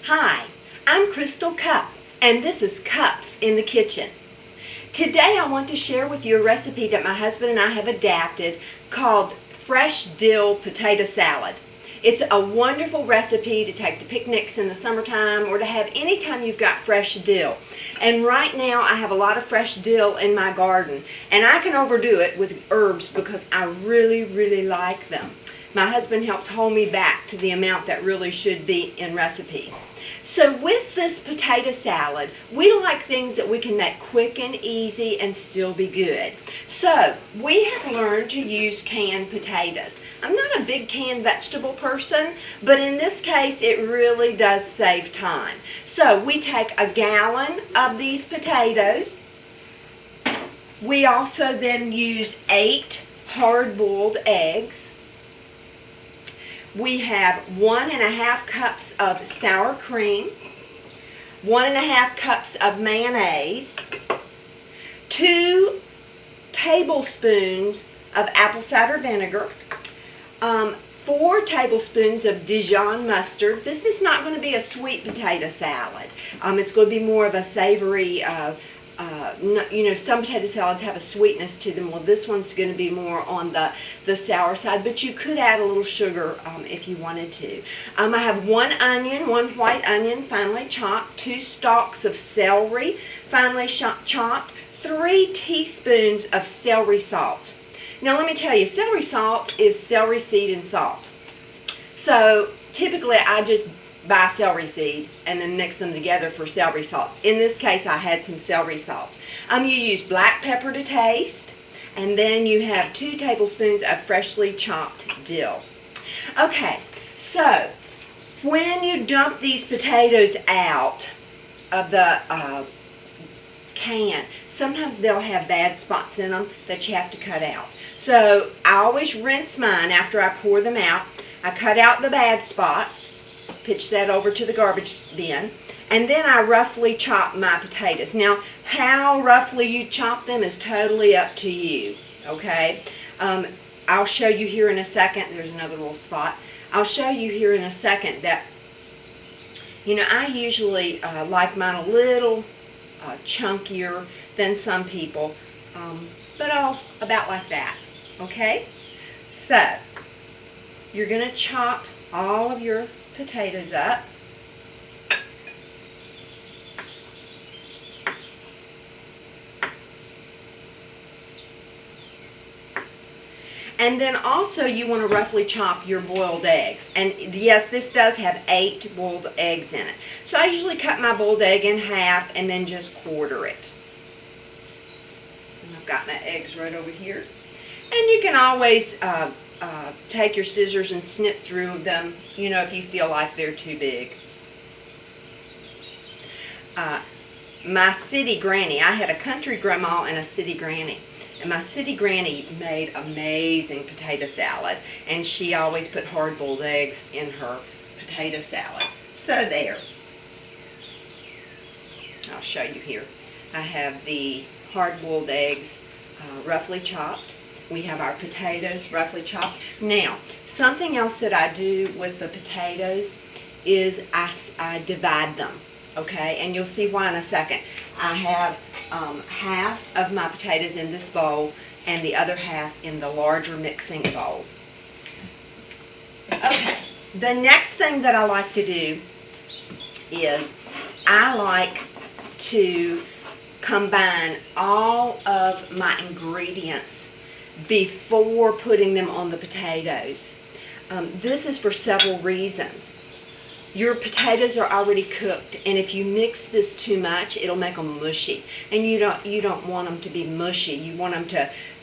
Hi, I'm Crystal Cup, and this is Cups in the Kitchen. Today I want to share with you a recipe that my husband and I have adapted called fresh dill potato salad. It's a wonderful recipe to take to picnics in the summertime or to have anytime you've got fresh dill. And right now I have a lot of fresh dill in my garden, and I can overdo it with herbs because I really like them. My husband helps hold me back to the amount that really should be in recipes. So with this potato salad, we like things that we can make quick and easy and still be good. So we have learned to use canned potatoes. I'm not a big canned vegetable person, but in this case it really does save time. So we take a gallon of these potatoes. We also then use 8 hard-boiled eggs. We have 1½ cups of sour cream, 1½ cups of mayonnaise, 2 tablespoons of apple cider vinegar, 4 tablespoons of Dijon mustard. This is not going to be a sweet potato salad. It's going to be more of a savory, some potato salads have a sweetness to them. Well, this one's going to be more on the sour side, but you could add a little sugar if you wanted to. I have 1 onion, 1 white onion, finely chopped, 2 stalks of celery, finely chopped, 3 teaspoons of celery salt. Now let me tell you, celery salt is celery seed and salt. So typically I just buy celery seed and then mix them together for celery salt. In this case I had some celery salt. You use black pepper to taste, and then you have 2 tablespoons of freshly chopped dill. Okay, so when you dump these potatoes out of the can, sometimes they'll have bad spots in them that you have to cut out. So I always rinse mine after I pour them out. I cut out the bad spots, pitch that over to the garbage bin, and then I roughly chop my potatoes. Now, how roughly you chop them is totally up to you, okay? I'll show you here in a second. There's another little spot. I'll show you here in a second that, I usually like mine a little chunkier than some people, but about like that, okay? So, you're going to chop all of your potatoes up. And then also you want to roughly chop your boiled eggs. And yes, this does have 8 boiled eggs in it. So I usually cut my boiled egg in half and then just quarter it. And I've got my eggs right over here. And you can always take your scissors and snip through them, if you feel like they're too big. My city granny, I had a country grandma and a city granny. And my city granny made amazing potato salad. And she always put hard-boiled eggs in her potato salad. So there. I'll show you here. I have the hard-boiled eggs roughly chopped. We have our potatoes roughly chopped. Now, something else that I do with the potatoes is I divide them, okay? And you'll see why in a second. I have half of my potatoes in this bowl and the other half in the larger mixing bowl. Okay, the next thing that I like to do is I like to combine all of my ingredients before putting them on the potatoes. This is for several reasons. Your potatoes are already cooked, and if you mix this too much, it'll make them mushy. And you don't want them to be mushy. You want them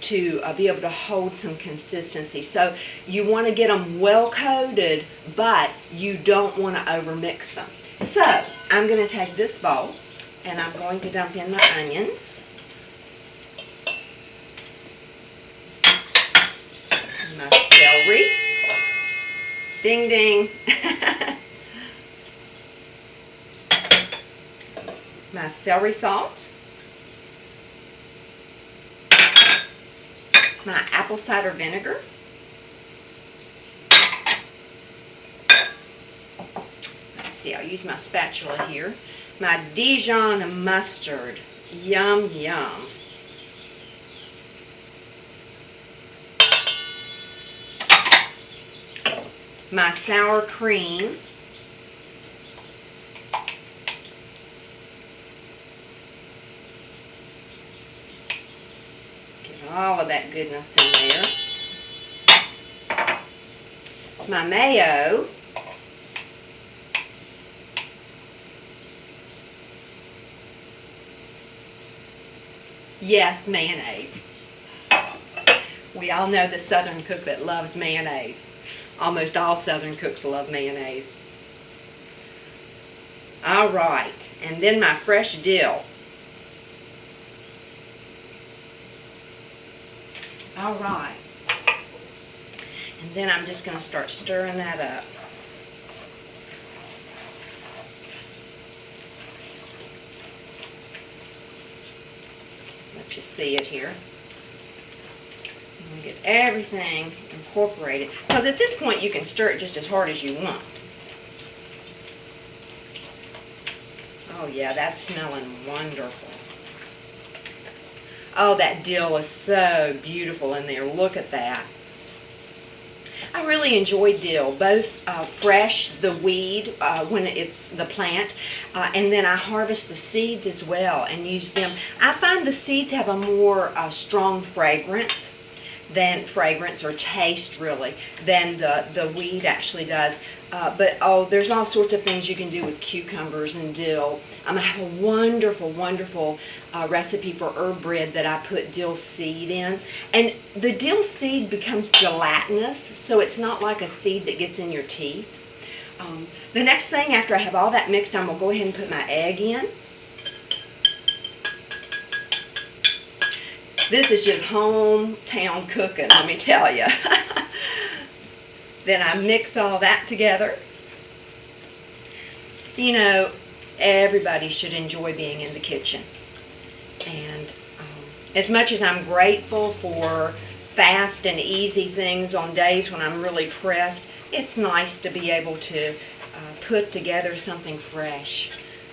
to be able to hold some consistency. So you want to get them well coated, but you don't want to overmix them. So I'm going to take this bowl, and I'm going to dump in my onions, my celery, ding ding, my celery salt, my apple cider vinegar, see, I'll use my spatula here. My Dijon mustard. Yum, yum. My sour cream. Get all of that goodness in there. My mayo. Yes, mayonnaise. We all know the Southern cook that loves mayonnaise. Almost all Southern cooks love mayonnaise. All right, and then my fresh dill. All right. And then I'm just going to start stirring that up. Let you see it here. And get everything incorporated. Because at this point you can stir it just as hard as you want. Oh yeah, that's smelling wonderful. Oh, that dill is so beautiful in there. Look at that. I really enjoy dill, both fresh, the weed, when it's the plant, and then I harvest the seeds as well and use them. I find the seeds have a more strong fragrance or taste really than the weed actually does. But there's all sorts of things you can do with cucumbers and dill. I have a wonderful, wonderful recipe for herb bread that I put dill seed in. And the dill seed becomes gelatinous, so it's not like a seed that gets in your teeth. The next thing, after I have all that mixed, I'm going to go ahead and put my egg in. This is just hometown cooking, let me tell you. Then I mix all that together. You know, everybody should enjoy being in the kitchen. And as much as I'm grateful for fast and easy things on days when I'm really pressed, it's nice to be able to put together something fresh.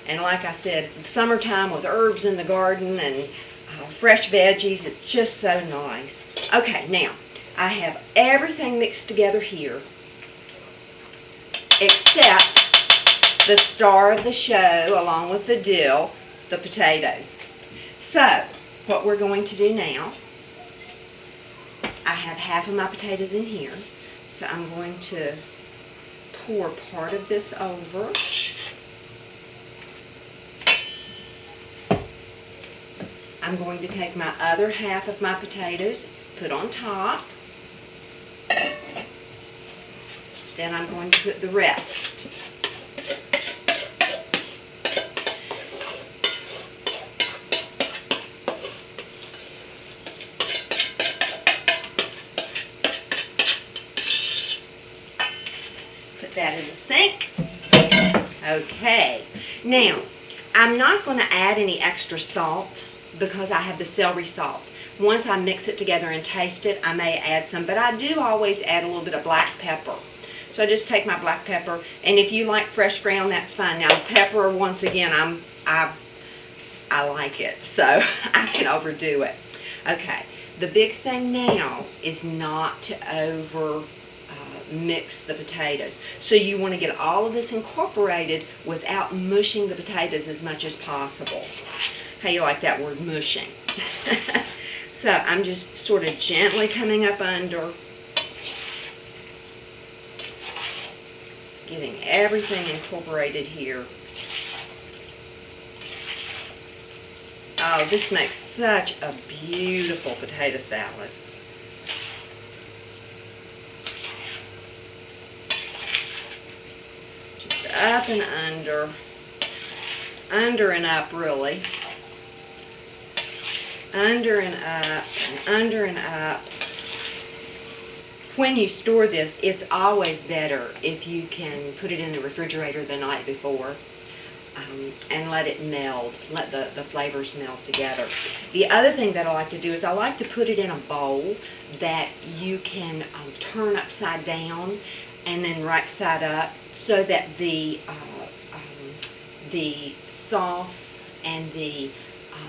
And like I said, summertime with herbs in the garden and fresh veggies, it's just so nice. Okay, now I have everything mixed together here except the star of the show, along with the dill, the potatoes. So what we're going to do now, I have half of my potatoes in here, so I'm going to pour part of this over. I'm going to take my other half of my potatoes, put on top. Then I'm going to put the rest. Put that in the sink. Okay. Now, I'm not going to add any extra salt because I have the celery salt. Once I mix it together and taste it, I may add some, but I do always add a little bit of black pepper. So I just take my black pepper, and if you like fresh ground, that's fine. Now pepper, once again, I like it, so I can overdo it. Okay, the big thing now is not to over mix the potatoes. So you want to get all of this incorporated without mushing the potatoes as much as possible. How you like that word, mushing? So I'm just sort of gently coming up under, getting everything incorporated here. Oh, this makes such a beautiful potato salad. Just up and under and up really. Under and up, and under and up. When you store this, it's always better if you can put it in the refrigerator the night before and let it meld, let the flavors meld together. The other thing that I like to do is I like to put it in a bowl that you can turn upside down and then right side up so that the the sauce and the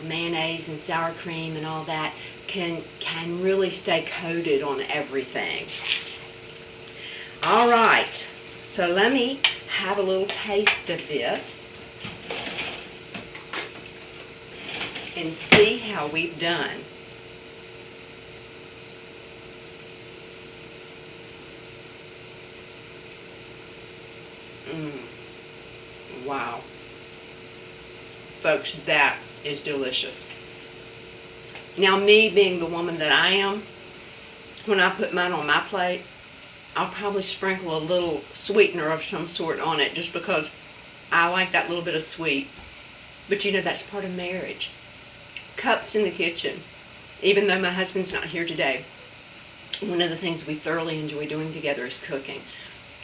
mayonnaise and sour cream and all that can really stay coated on everything. All right, so let me have a little taste of this and see how we've done. Wow. Folks, that is delicious. Now, me being the woman that I am, when I put mine on my plate, I'll probably sprinkle a little sweetener of some sort on it just because I like that little bit of sweet. But you know, that's part of marriage. Cups in the kitchen. Even though my husband's not here today, one of the things we thoroughly enjoy doing together is cooking.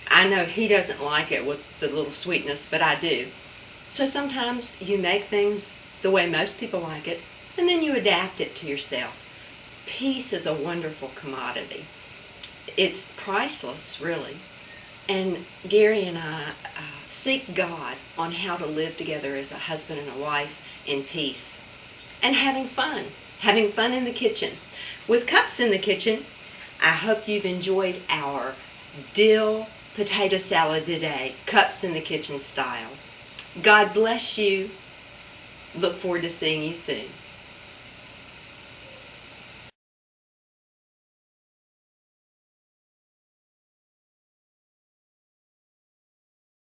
I know he doesn't like it with the little sweetness, but I do. So sometimes you make things the way most people like it, and then you adapt it to yourself. Peace is a wonderful commodity. It's priceless, really. And Gary and I seek God on how to live together as a husband and a wife in peace. And having fun in the kitchen. With Cups in the Kitchen, I hope you've enjoyed our dill potato salad today, Cups in the Kitchen style. God bless you. Look forward to seeing you soon.